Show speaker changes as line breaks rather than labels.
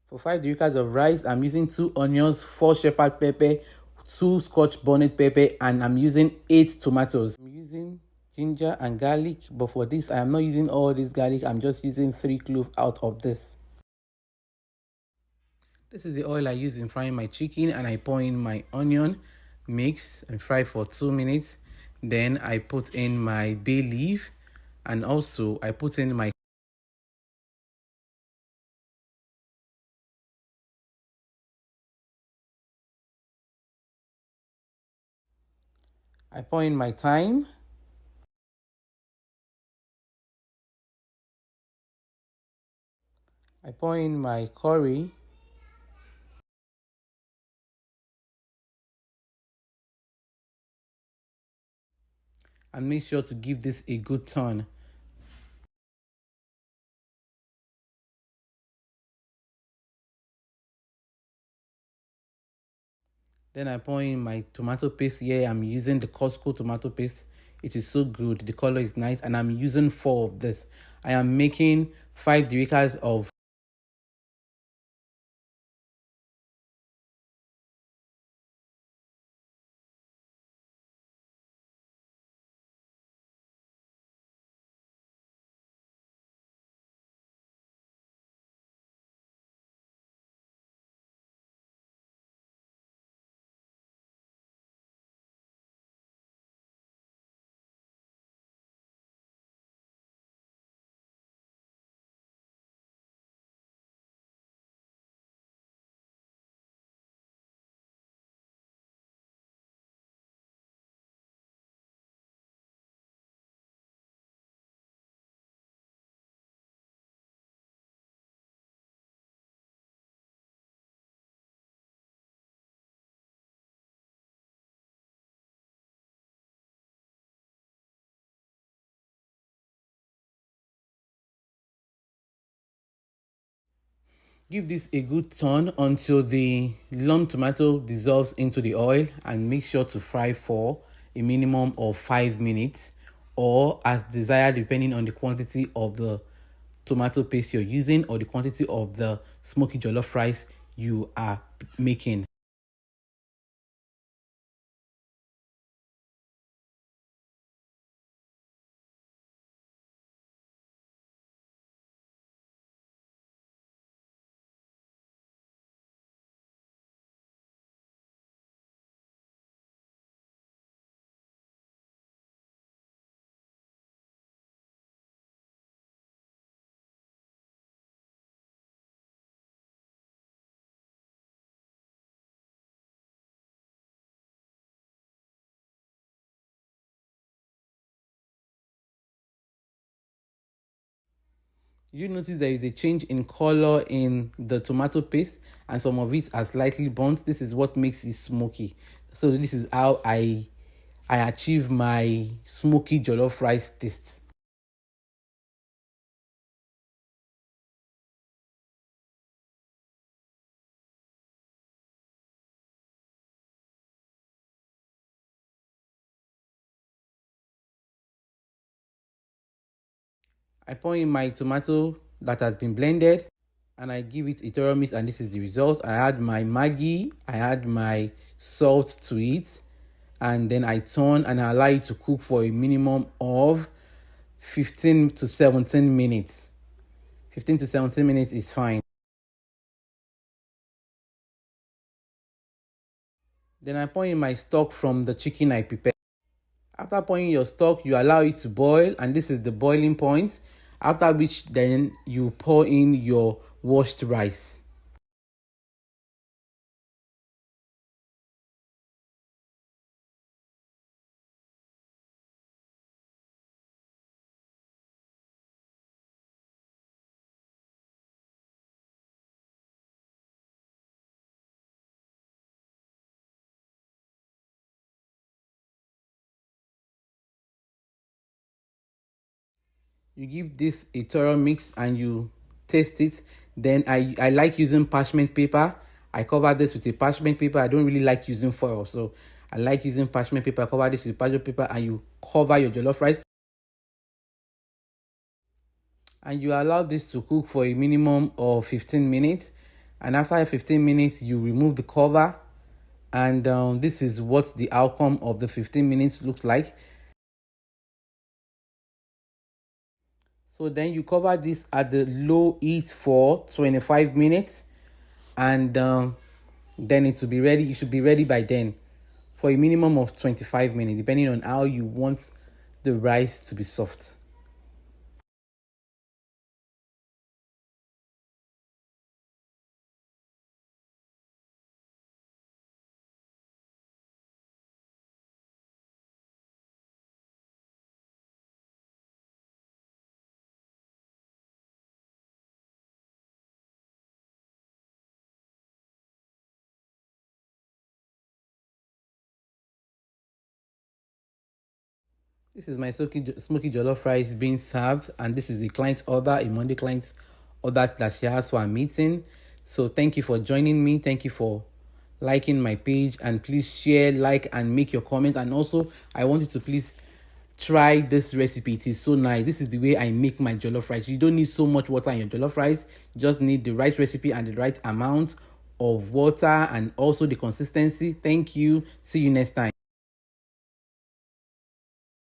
For 5 dericas of rice, I'm using 2 onions, 4 shepherd pepper, 2 scotch bonnet pepper, and I'm using 8 tomatoes. I'm using ginger and garlic, but for this, I am not using all this garlic. I'm just using 3 cloves out of this. This is the oil I use in frying my chicken, and I pour in my onion, mix and fry for 2 minutes. Then I put in my bay leaf, and also I put in my pour in my thyme. I pour in my curry. And make sure to give this a good turn. Then I pour in my tomato paste here. I'm using the Costco tomato paste. It is so good. The color is nice. And I'm using 4 of this. I am making 5 dericas of. Give this a good turn until the lump tomato dissolves into the oil, and make sure to fry for a minimum of 5 minutes, or as desired depending on the quantity of the tomato paste you're using or the quantity of the smoky jollof rice you are making. You notice there is a change in color in the tomato paste, and some of it are slightly burnt. This is what makes it smoky. So this is how I achieve my smoky jollof rice taste. I pour in my tomato that has been blended, and I give it a thorough mix, and this is the result. I add my Maggi, I add my salt to it, and then I turn and I allow it to cook for a minimum of 15 to 17 minutes. 15 to 17 minutes is fine. Then I pour in my stock from the chicken I prepared. After pouring your stock, you allow it to boil, and this is the boiling point, after which then you pour in your washed rice. You give this a thorough mix and you taste it. Then I like using parchment paper. I cover this with a parchment paper. I don't really like using foil, so I like using parchment paper. I cover this with parchment paper, and you cover your jollof rice. And you allow this to cook for a minimum of 15 minutes. And after 15 minutes, you remove the cover. And this is what the outcome of the 15 minutes looks like. So then you cover this at the low heat for 25 minutes. And then it will be ready. It should be ready by then for a minimum of 25 minutes, depending on how you want the rice to be soft. This is my smoky jollof rice being served, and this is the client's order, a Monday client's order that she has for our meeting. So thank you for joining me. Thank you for liking my page, and please share, like, and make your comment. And also, I want you to please try this recipe. It is so nice. This is the way I make my jollof rice. You don't need so much water in your jollof rice. You just need the right recipe and the right amount of water, and also the consistency. Thank you. See you next time.